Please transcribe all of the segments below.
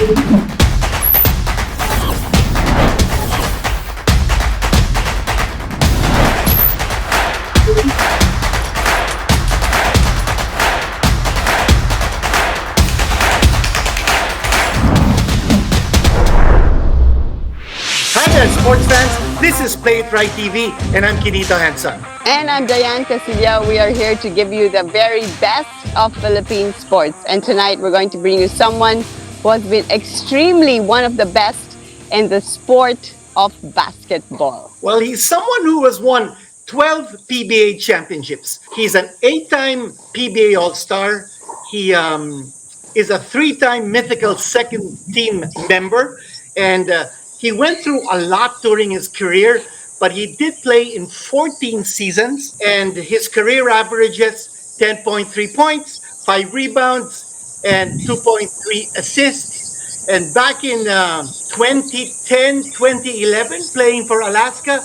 Hi there, sports fans. This is Play It Right TV, and I'm Kinito Hanson. And I'm Diane Casilla. We are here to give you the very best of Philippine sports. And tonight we're going to bring you someone who has been extremely one of the best in the sport of basketball. Well, he's someone who has won 12 PBA championships. He's an 8-time PBA All-Star. He is a 3-time mythical second team member, and he went through a lot during his career, but he did play in 14 seasons, and his career averages 10.3 points, 5 rebounds, and 2.3 assists. And back in 2010, 2011, playing for Alaska,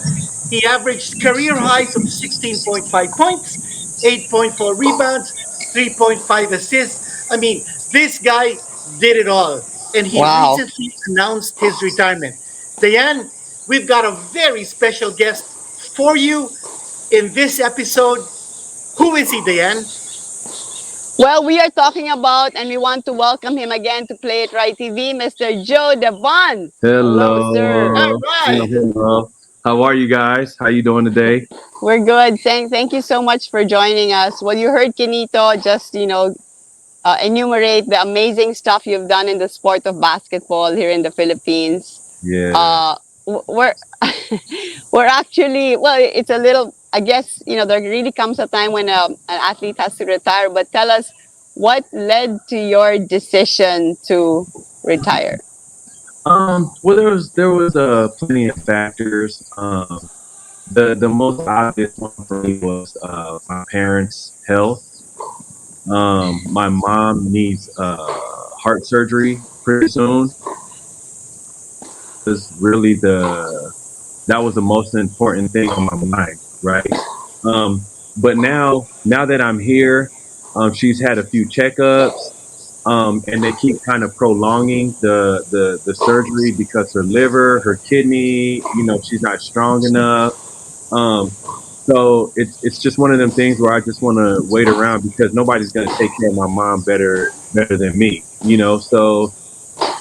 he averaged career highs of 16.5 points, 8.4 rebounds, 3.5 assists. I mean, this guy did it all. And he Wow. recently announced his retirement. Diane, we've got a very special guest for you in this episode. Who is he, Diane? Well, we are talking about, and we want to welcome him again to Play It Right TV, Mr. Joe Devance. Hello, sir. All Hello. right. Hello. How are you guys? How you doing today? We're good. Thank you so much for joining us. Well, you heard Kinito just, enumerate the amazing stuff you've done in the sport of basketball here in the Philippines. Yeah. Uh, we're we're actually, well, it's a little. I guess there really comes a time when an athlete has to retire. But tell us what led to your decision to retire. Well, there was plenty of factors. The most obvious one for me was my parents' health. My mom needs heart surgery pretty soon. Was really that was the most important thing on my mind, right? But now that I'm here, she's had a few checkups. And they keep kind of prolonging the surgery because her liver, her kidney, she's not strong enough. So it's just one of them things where I just want to wait around because nobody's gonna take care of my mom better than me. So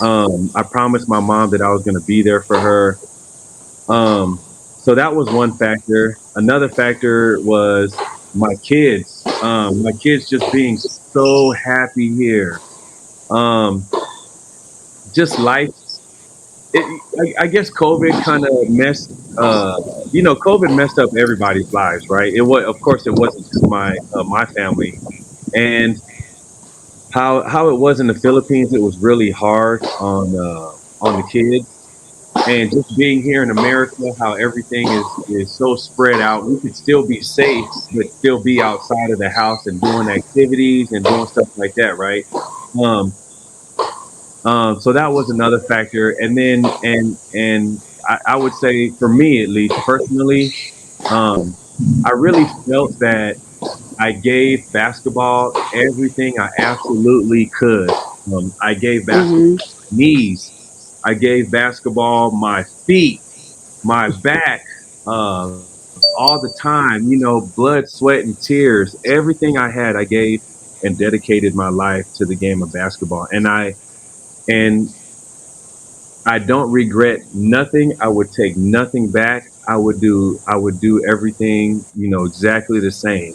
I promised my mom that I was gonna be there for her. Um, so that was one factor. Another factor was my kids. My kids just being so happy here. Um, just life. I guess COVID kind of COVID messed up everybody's lives, right? Of course, it wasn't just my family, and how it was in the Philippines. It was really hard on the kids, and just being here in America, how everything is so spread out. We could still be safe, but still be outside of the house and doing activities and doing stuff like that, right? Um, so that was another factor, and then and I would say for me at least personally, um, I really felt that I gave basketball everything I absolutely could. I gave basketball Mm-hmm. my knees, I gave basketball my feet, my back, all the time. Blood, sweat, and tears. Everything I had, I gave and dedicated my life to the game of basketball, and I don't regret nothing. I would take nothing back. I would do everything, exactly the same.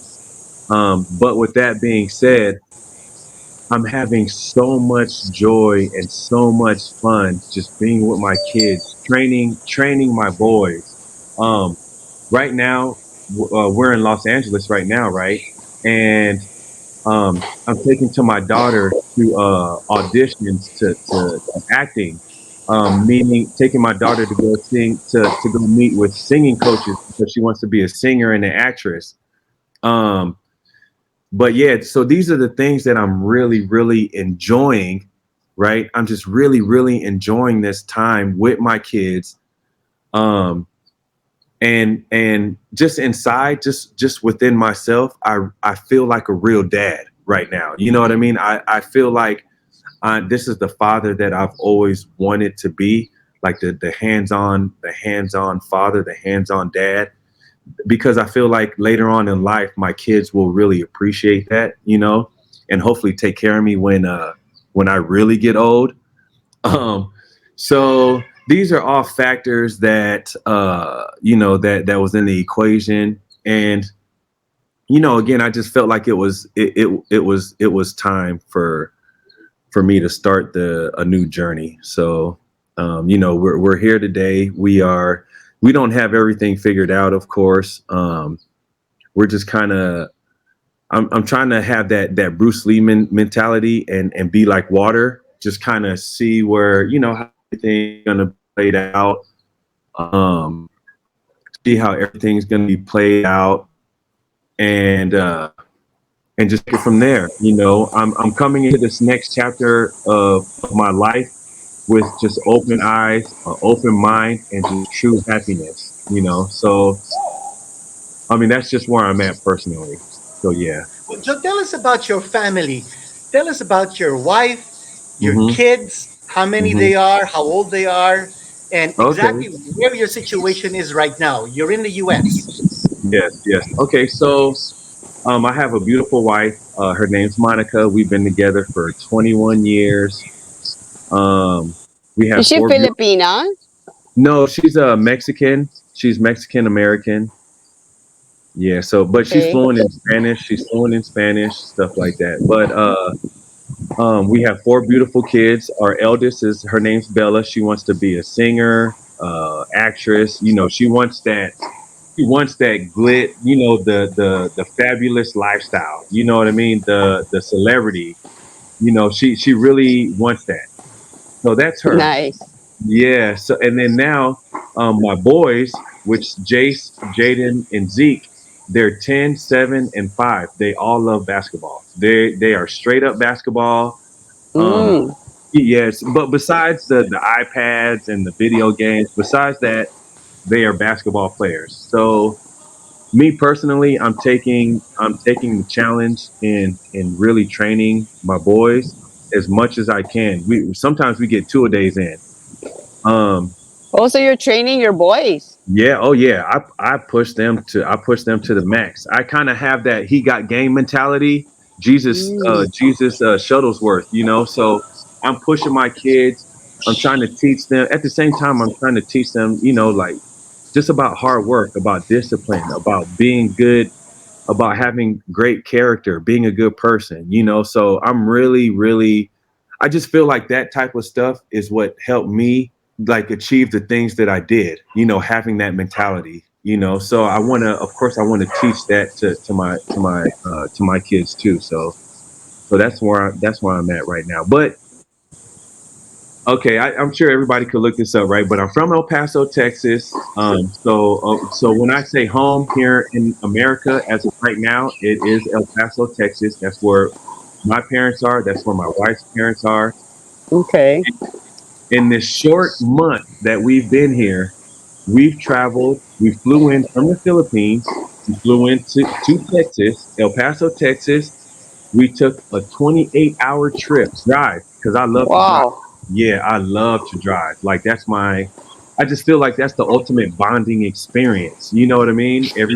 But with that being said, I'm having so much joy and so much fun just being with my kids, training my boys. Um, right now, we're in Los Angeles right now, right? And I'm taking to my daughter to auditions to acting, meaning taking my daughter to go sing to go meet with singing coaches because she wants to be a singer and an actress. Um, but yeah, so these are the things that I'm really, really enjoying, right? I'm just really, really enjoying this time with my kids. Um, and just inside, just within myself, I feel like a real dad right now. You know what I mean? I feel like This is the father that I've always wanted to be, like the hands on father, the hands-on dad, because I feel like later on in life, my kids will really appreciate that, and hopefully take care of me when I really get old. Um, so these are all factors that that was in the equation, and again, I just felt like it was time for me to start a new journey. So we're here today. We don't have everything figured out, of course. We're just kind of I'm trying to have that Bruce Lee mentality and be like water, just kind of see where how everything's gonna play out, um, see how everything's gonna be played out, and just get from there. I'm coming into this next chapter of my life with just open eyes, open mind, and just true happiness. So I mean that's just where I'm at personally. So yeah. Well, Joe, tell us about your family. Tell us about your wife, your hmm kids, how many hmm they are, how old they are, and Okay. exactly where your situation is right now. You're in the US. Yes. Yes. Okay. So I have a beautiful wife. Her name's Monica. We've been together for 21 years. Um, we Is have she four beautiful. Filipina? No, she's a Mexican. She's Mexican American. Yeah. So, but she's Okay. fluent in Spanish. She's fluent in Spanish, stuff like that. But we have four beautiful kids. Our eldest is her name's Bella. She wants to be a singer, actress. She wants that glit. The fabulous lifestyle. You know what I mean? The celebrity. She really wants that. So that's her. Nice. Yeah. So and then now, my boys, which Jace, Jaden, and Zeke, they're 10, 7, and 5. They all love basketball. They are straight up basketball. Um, Mm. yes, but besides the iPads and the video games, besides that, they are basketball players. So me personally, I'm taking the challenge in really training my boys as much as I can. We get two a days in. Um, Also, you're training your boys. yeah, oh yeah, I push them to the max. I kind of have that he got game mentality. Mm. Jesus Shuttlesworth, so I'm pushing my kids. I'm trying to teach them. At the same time, I'm trying to teach them, like just about hard work, about discipline, about being good, about having great character, being a good person. So I'm really, really, I just feel like that type of stuff is what helped me like achieve the things that I did, having that mentality. So of course, I want to teach that to my kids too. So that's where I'm at right now. But okay, I'm sure everybody could look this up, right? But I'm from El Paso, Texas. So when I say home here in America, as of right now, it is El Paso, Texas. That's where my parents are. That's where my wife's parents are. Okay. In this short month that we've been here, we've traveled. We flew in from the Philippines. We flew into to Texas, El Paso, Texas. We took a 28-hour trip drive because I love to drive. Wow. Yeah, I love to drive. Like I just feel like that's the ultimate bonding experience. You know what I mean? Every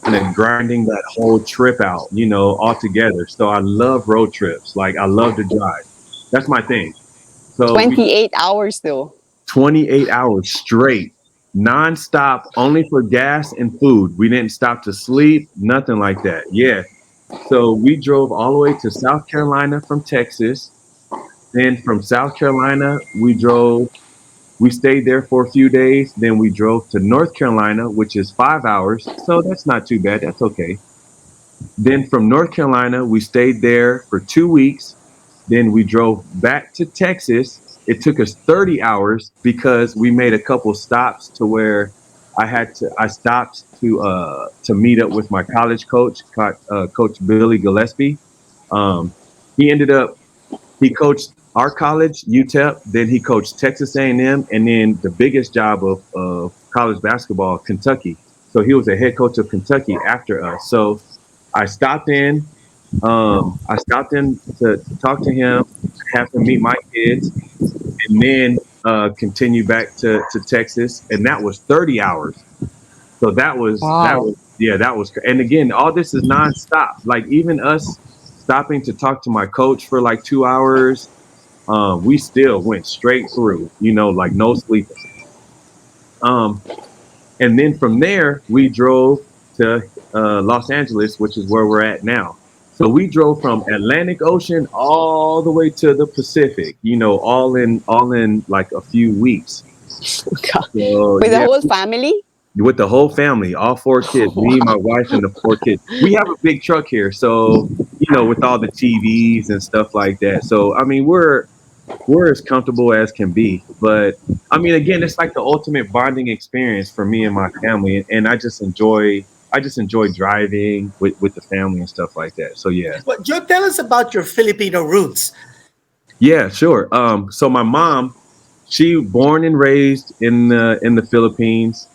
kind of grinding that whole trip out, all together. So I love road trips. Like I love to drive. That's my thing. So we 28 hours though. 28 hours straight, nonstop, only for gas and food. We didn't stop to sleep, nothing like that. Yeah. So we drove all the way to South Carolina from Texas. Then from South Carolina, we stayed there for a few days. Then we drove to North Carolina, which is 5 hours. So that's not too bad. That's okay. Then from North Carolina, we stayed there for 2 weeks. Then we drove back to Texas. It took us 30 hours because we made a couple stops to where I stopped to meet up with my college coach, Coach Billy Gillespie. Um, he ended up he coached our college, UTEP. Then he coached Texas A&M, and then the biggest job of college basketball, Kentucky. So he was a head coach of Kentucky after us. So I stopped in. I stopped in to talk to him, have him meet my kids, and then continue back to Texas, and that was 30 hours. So that was Wow. yeah, that was and again, all this is nonstop. Like even us stopping to talk to my coach for like 2 hours, we still went straight through, like no sleeping. Um, and then from there, we drove to Los Angeles, which is where we're at now. So we drove from Atlantic Ocean all the way to the Pacific, all in like a few weeks. So With the yeah, whole family? with the whole family, all four kids, me, my Wow. wife, and the four kids. We have a big truck here, so with all the TVs and stuff like that. So I mean, we're as comfortable as can be. But I mean, again, it's like the ultimate bonding experience for me and my family, and I just enjoy driving with the family and stuff like that. So yeah, Well, Joe, tell us about your Filipino roots. yeah, sure. So my mom, she born and raised in the Philippines.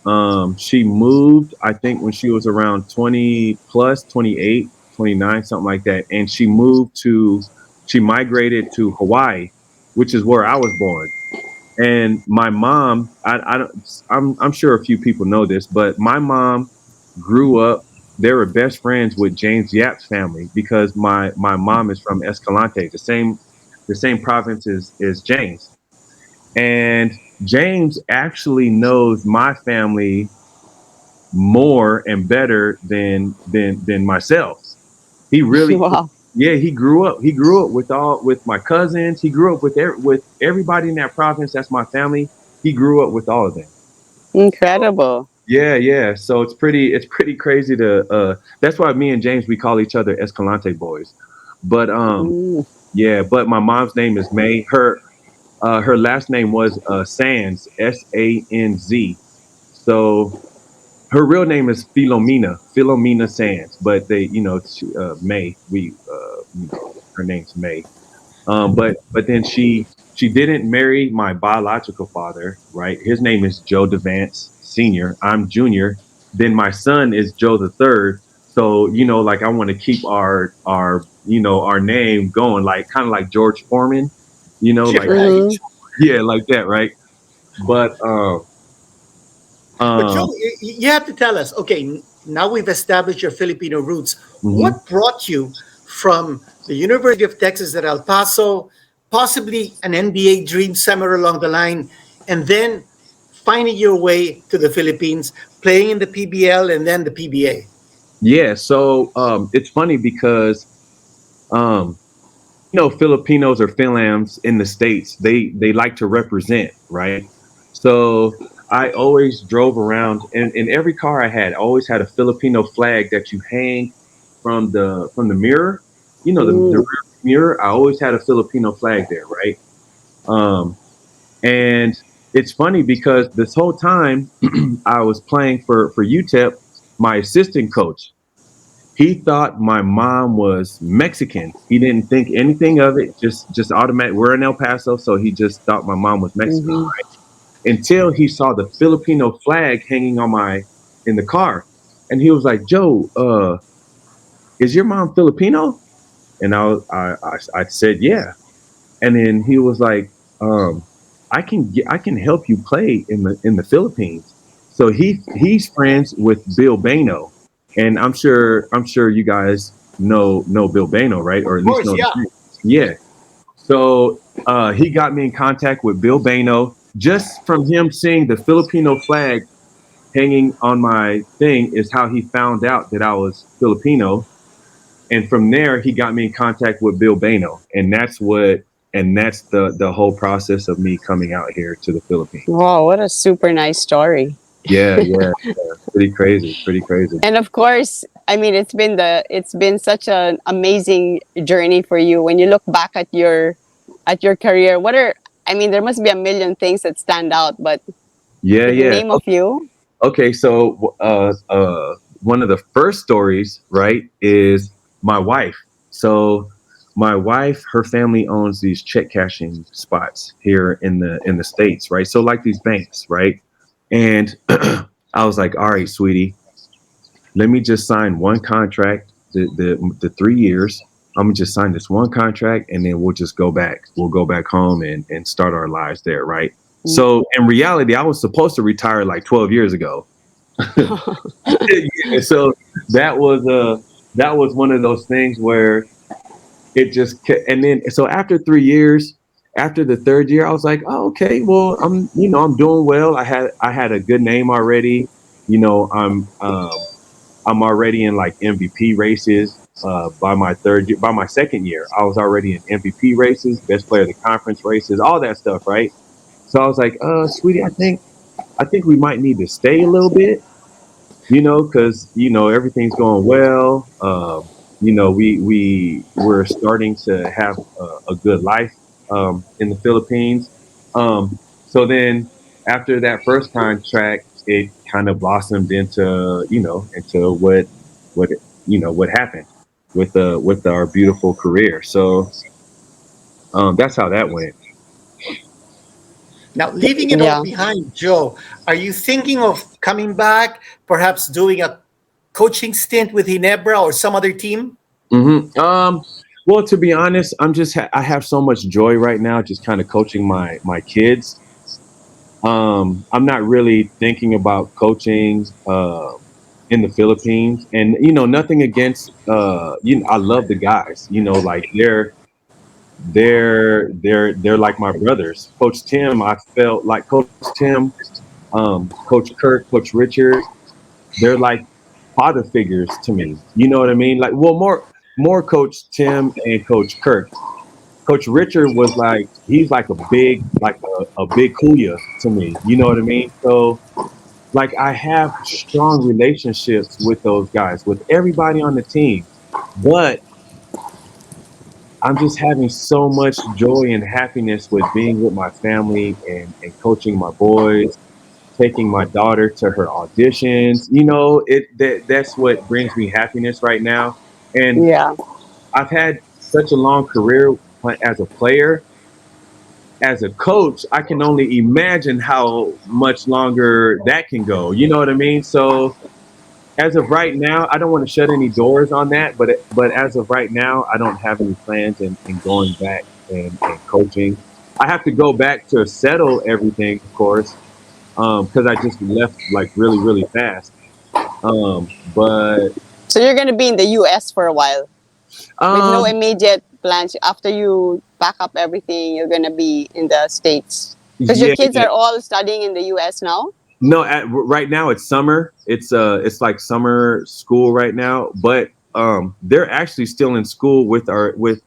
She moved, I think, when she was around 20 plus, 28, 29, something like that, and she migrated to Hawaii, which is where I was born. And my mom, I don't, I'm sure a few people know this, but my mom grew up. They were best friends with James Yap's family because my mom is from Escalante, the same province as James. And James actually knows my family more and better than myself. He really, Wow. yeah, he grew up with my cousins. He grew up with everybody in that province. That's my family. He grew up with all of them. Incredible. Yeah, yeah. So it's pretty crazy to that's why me and James, we call each other Escalante boys. But Mm. yeah, but my mom's name is May. Her last name was Sands, Sanz. So her real name is Philomena Sands, but May, her name's May. But then she didn't marry my biological father, right? His name is Joe Devance Senior. I'm Junior. Then my son is Joe the Third. So like I want to keep our name going, like kind of like George Foreman, Yeah, like right. Hmm. yeah, like that, right? But But Joe, um, you have to tell us. Okay, now we've established your Filipino roots. mhm. What brought you from the University of Texas at El Paso, possibly an NBA dream somewhere along the line, and then finding your way to the Philippines, playing in the PBL and then the PBA? Yeah, so it's funny because um, Filipinos or Philams in the states, they like to represent, right? So I always drove around, and in every car I had, I always had a Filipino flag that you hang from the mirror. The Mm. rear mirror. I always had a Filipino flag there, right? Um, and it's funny because this whole time I was playing for UTEP, my assistant coach, he thought my mom was Mexican. He didn't think anything of it. Just automatic. We're in El Paso, so he just thought my mom was Mexican, Hmm. right? Until he saw the Filipino flag hanging on my in the car, and he was like, "Joe, is your mom Filipino?" And I said, "Yeah." And then he was like, I can help you play in the Philippines." So he's friends with Bill Bano, and I'm sure you guys know Bill Bano, right? Or Of at least course, know the yeah. name. Yeah. So he got me in contact with Bill Bano just from him seeing the Filipino flag hanging on my thing is how he found out that I was Filipino, and from there he got me in contact with Bill Bano, and that's the whole process of me coming out here to the Philippines. Wow, what a super nice story. Yeah, yeah, yeah. Pretty crazy, pretty crazy. And of course, I mean, it's been such an amazing journey for you. When you look back at your career, what are, I mean, there must be a million things that stand out, but Yeah, could you yeah. name a few? Okay, so one of the first stories, right, is my wife. So my wife, her family owns these check cashing spots here in the states, right? So like these banks, right? And I was like, all right, sweetie, let me just sign one contract. the 3 years. I'm gonna just sign this one contract, and then we'll just go back. We'll go back home and start our lives there, right? So in reality, I was supposed to retire like 12 years ago. Yeah, so that was that was one of those things where it just and then so after 3 years, after the third year, I was like, oh, okay, well, I'm doing well. I had a good name already. You know, I'm already in like MVP races. By my second year, I was already in MVP races, best player of the conference races, all that stuff, right? So I was like, sweetie, I think we might need to stay a little bit, because everything's going well. We're starting to have a good life in the Philippines. So then after that first contract, it kind of blossomed into what happened with our beautiful career. So that's how that went. Now, leaving it all Yeah. behind, Joe, are you thinking of coming back, perhaps doing a coaching stint with Ginebra or some other team? Well, to be honest, I have so much joy right now, just kind of coaching my kids. I'm not really thinking about coaching in the Philippines, and nothing against I love the guys. Like they're like my brothers. Coach Tim, I felt like Coach Tim, Coach Kirk, Coach Richard. They're like father figures to me. You know what I mean? Like, well, more Coach Tim and Coach Kirk. Coach Richard was like he's like a big kuya to me. You know what I mean? So like I have strong relationships with those guys, with everybody on the team. But I'm just having so much joy and happiness with being with my family and coaching my boys, taking my daughter to her auditions. That's what brings me happiness right now. And Yeah. I've had such a long career as a player. As a coach, I can only imagine how much longer that can go. You know what I mean? So as of right now, I don't want to shut any doors on that, but as of right now, I don't have any plans in going back and coaching. I have to go back to settle everything, of course, because I just left like really really fast. But So you're gonna be in the US for a while with no um, immediate plans. After you pack up everything, you're gonna be in the States because your yeah, kids are all studying in the US now. no, right now it's summer. It's like summer school right now, but they're actually still in school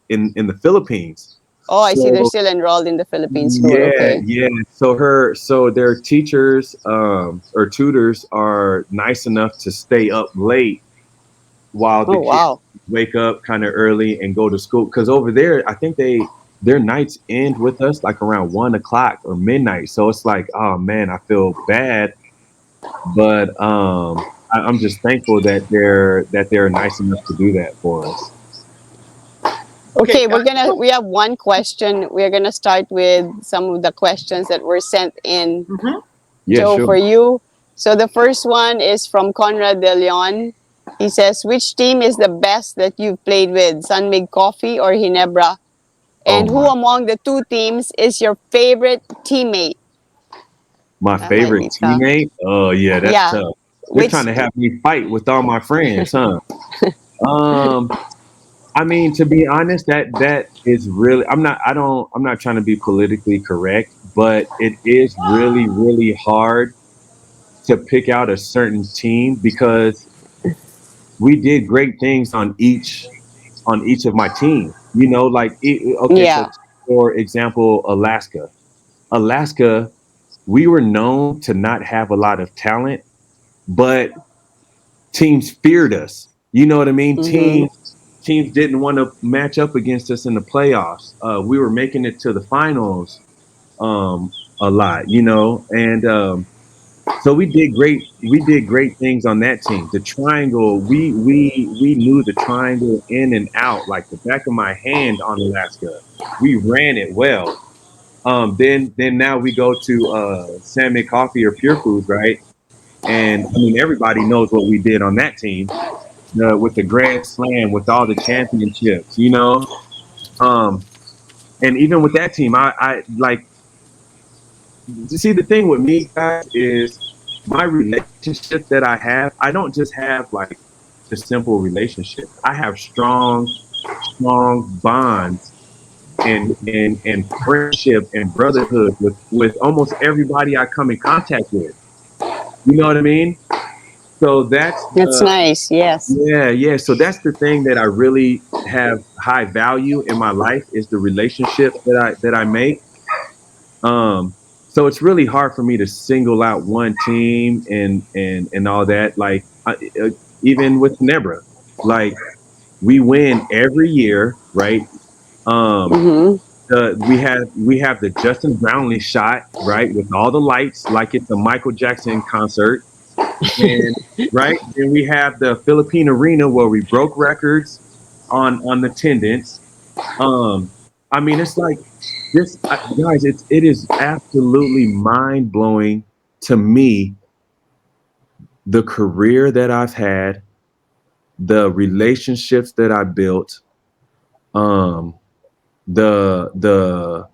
in the Philippines. Oh, I see. They're So still enrolled in the Philippine school. yeah, Okay. yeah. So their teachers or tutors are nice enough to stay up late while the Oh, kids wow. wake up kind of early and go to school. Because over there, I think their nights end with us like around 1 o'clock or midnight. So it's like, oh man, I feel bad, but I'm just thankful that they're nice enough to do that for us. Okay, Okay, we have one question. We're gonna start with some of the questions that were sent in, mhm. Yeah, Joe, sure. for you. So the first one is from Conrad De Leon. He says, which team is the best that you've played with, San Mig Coffee or Ginebra? Oh And who my, among the two teams is your favorite teammate? my That might favorite be tough. teammate. Oh yeah, that's Yeah. tough. You're trying Which? to have me fight with all my friends, huh? Um, I mean, to be honest, that is really. I'm not. I don't. I'm not trying to be politically correct, but it is really, really hard to pick out a certain team because we did great things on each of my teams. Okay, so Yeah. for example, Alaska. Alaska, we were known to not have a lot of talent, but teams feared us. You know what I mean? Mm-hmm. Teams didn't want to match up against us in the playoffs. We were making it to the finals a lot, and so we did great. We did great things on that team. The triangle, we knew the triangle in and out like the back of my hand on Alaska. We ran it well. Then now we go to Salmon Coffee or Pure Foods, right? And I mean everybody knows what we did on that team. with the Grand Slam, with all the championships, you know. Um, and even with that team, I like, you see, the thing with me, guys, is my relationships that I have. I don't just have like just simple relationships. I have strong bonds and friendship and brotherhood with almost everybody I come in contact with. You know what I mean? So that's That's nice. Yes. yeah. So that's the thing that I really have high value in my life is the relationships that I make. Um, so it's really hard for me to single out one team and all that. Like uh, even with Nebra, like we win every year, right? Um, Mm-hmm. we have the Justin Brownlee shot, right, with all the lights, like it's a Michael Jackson concert, and right, then we have the Philippine Arena where we broke records on attendance. Um, I mean, it's like this, guys. It is absolutely mind blowing to me the career that I've had, the relationships that I built, um, the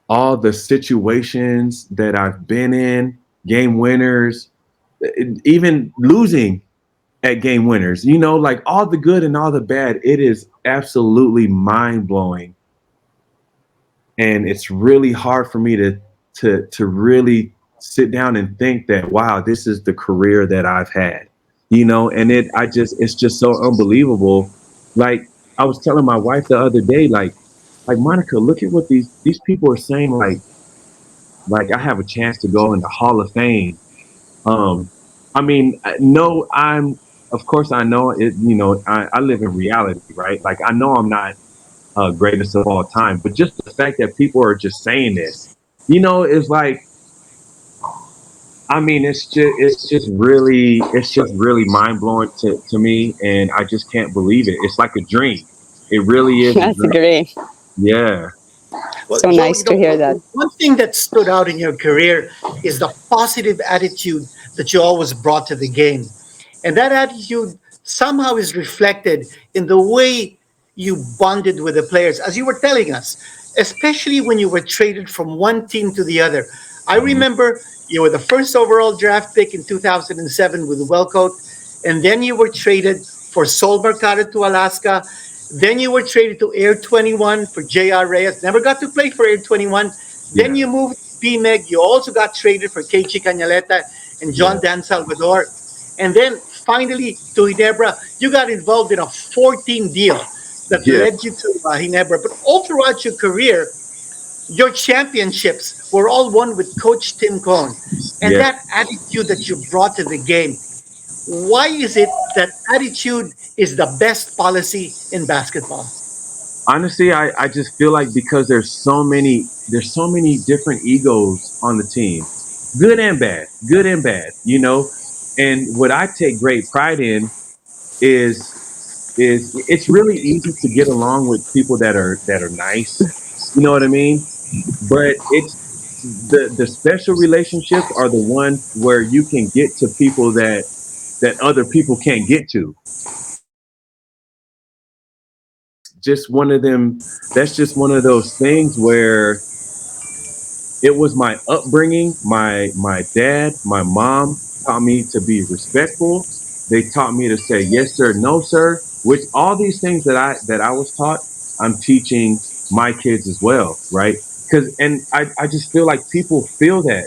all the situations that I've been in, game winners, even losing at game winners. You know, like all the good and all the bad. It is absolutely mind blowing and it's really hard for me to really sit down and think that wow, this is the career that I've had, you know. And it's just so unbelievable. Like I was telling my wife the other day, like Monica, look at what these people are saying. Like I have a chance to go in the Hall of Fame. Um, I mean, no, I'm of course I know it. You know, I live in reality, right? Like I know I'm not greatest of all time. But just the fact that people are just saying this, you know, is like, I mean, it's just really mind blowing to me, and I just can't believe it. It's like a dream. It really is a That's dream. great. Yeah, Well, So Joe, nice to hear that. one thing that stood out in your career is the positive attitude that you always brought to the game. And that attitude somehow is reflected in the way you bonded with the players, as you were telling us, especially when you were traded from one team to the other. I mhm, remember you were the first overall draft pick in 2007 with Wellcoat, and then you were traded for Sol Mercado to Alaska. Then you were traded to Air 21 for J.R. Reyes. Never got to play for Air 21. Then yeah, you moved to PMEG. You also got traded for KG Canaleta and yeah, John Dan Salvador. And then finally to Ginebra, you got involved in a 14 deal that yeah, led you to Ginebra. But all throughout your career, your championships were all won with Coach Tim Cohn. And yeah. that attitude that you brought to the game, why is it that attitude is the best policy in basketball? Honestly, I just feel like because there's so many different egos on the team, good and bad, you know. And what I take great pride in is is it's really easy to get along with people that are nice. You know what I mean? But it's the special relationships are the ones where you can get to people that other people can't get to. Just one of them. That's just one of those things where it was my upbringing. My dad, my mom taught me to be respectful. They taught me to say yes sir, no sir. Which all these things that I was taught, I'm teaching my kids as well, right? Because and I just feel like people feel that,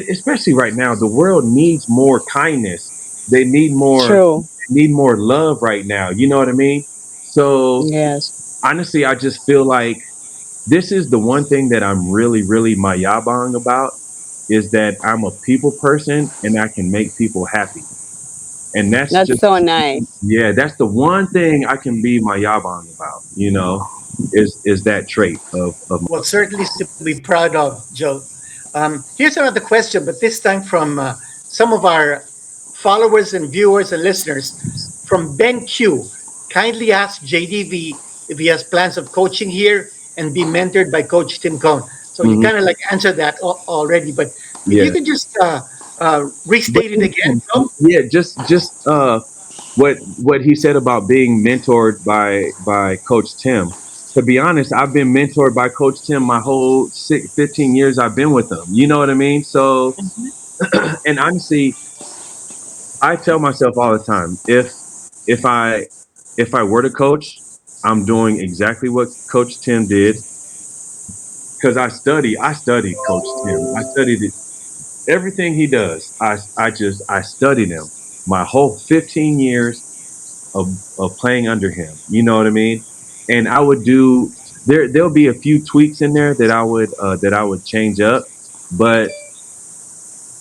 especially right now, the world needs more kindness. They True. need more love right now. You know what I mean? So Yes. honestly, I just feel like this is the one thing that I'm really, really mayabang about is that I'm a people person and I can make people happy. And that's That's just, so nice. yeah, that's the one thing I can be mayabang about, is that trait of Well, certainly to be proud of, Joe. Here's another question, but this time from some of our followers and viewers and listeners. From Ben Q, kindly ask JDV if he has plans of coaching here and be mentored by Coach Tim Cohn. So you Mhm, kind of like answered that already, but if you yeah. could just But restate it again, Joe. yeah, just what he said about being mentored by Coach Tim. To be honest, I've been mentored by Coach Tim my whole 15 years I've been with him. You know what I mean? So, and honestly, I tell myself all the time, if I if I were to coach, I'm doing exactly what Coach Tim did because I studied Coach Tim. I studied it, everything he does. I studied him my whole 15 years of playing under him. You know what I mean? And I would do there'll be a few tweaks in there that I would change up, but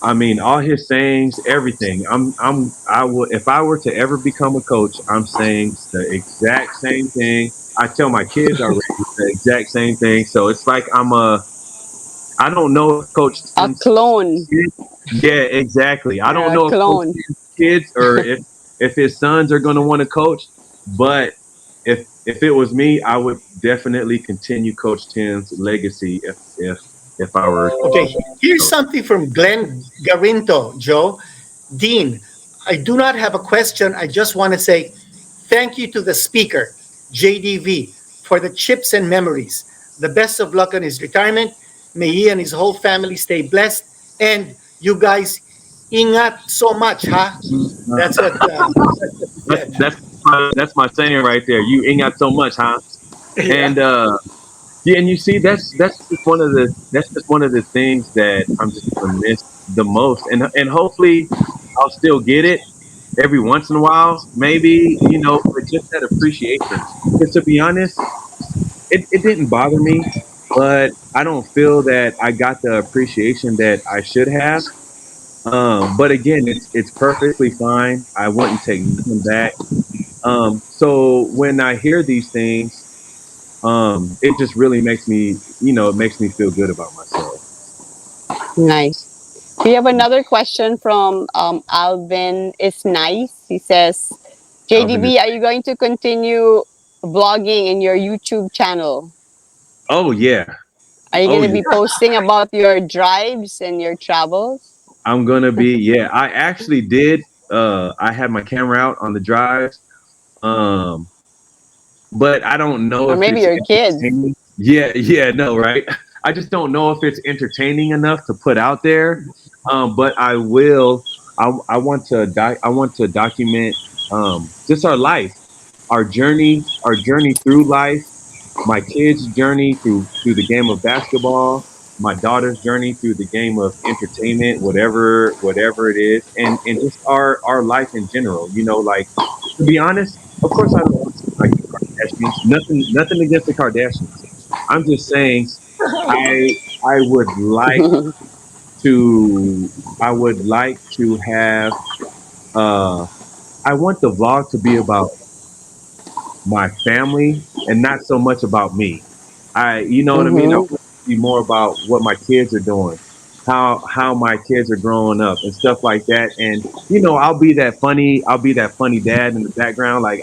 I mean all his sayings, everything. I would if I were to ever become a coach, I'm saying the exact same thing. I tell my kids already the exact same thing. So it's like I don't know if Coach A Tim's clone. kids, yeah, exactly. I You're don't a know if Coach clone. Tim's kids or if his sons are going to want to coach, but if it was me, I would definitely continue Coach Tim's legacy if I were Okay, here's coach. something from Glenn Garinto, Joe. Dean, I do not have a question. I just want to say thank you to the speaker, JDV, for the chips and memories. The best of luck on his retirement. May he and his whole family stay blessed. And you guys, ingat so much, huh? That's what he That's said. that's my saying right there. You ain't got so much, huh? Yeah. And yeah, and you see, that's just one of the things that I'm just gonna miss the most. And hopefully, I'll still get it every once in a while, maybe but just that appreciation. Because to be honest, it didn't bother me, but I don't feel that I got the appreciation that I should have. But again, it's perfectly fine. I wouldn't take nothing back. So when I hear these things, it just really makes me, it makes me feel good about myself. Nice. We have another question from Alvin. Is nice. He says, Alvin is, JDB, are you going to continue vlogging in your YouTube channel? oh yeah, Are you oh going to yeah. be posting about your drives and your travels? I'm gonna be, yeah. I actually did. I had my camera out on the drives. Um, but I don't know Or if maybe it's your kids? entertaining. Yeah, yeah, no, right? I just don't know if it's entertaining enough to put out there. But I will. I want to I want to document just our journey through life, my kids' journey through the game of basketball, my daughter's journey through the game of entertainment, whatever it is, and just our life in general. Like, to be honest, of course I don't want to like the Kardashians. Nothing against the Kardashians. I'm just saying I I would like to I would like to have uh I want the vlog to be about my family and not so much about me. You know what I mean? I Mm-hmm. want it to be more about what my kids are doing, how my kids are growing up and stuff like that. And I'll be that funny dad in the background, like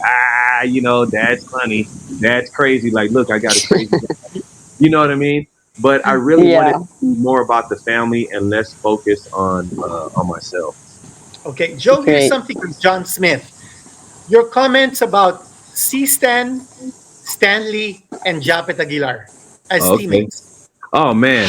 dad's funny, dad's crazy. Like, look, I got a crazy dad. You know what I mean? But I really want it Yeah. to be more about the family and less focused on myself. Okay, Joe, here's Great. something from John Smith. Your comments about C-Stan, Stanley, and Japet Aguilar as Okay. teammates. Oh man.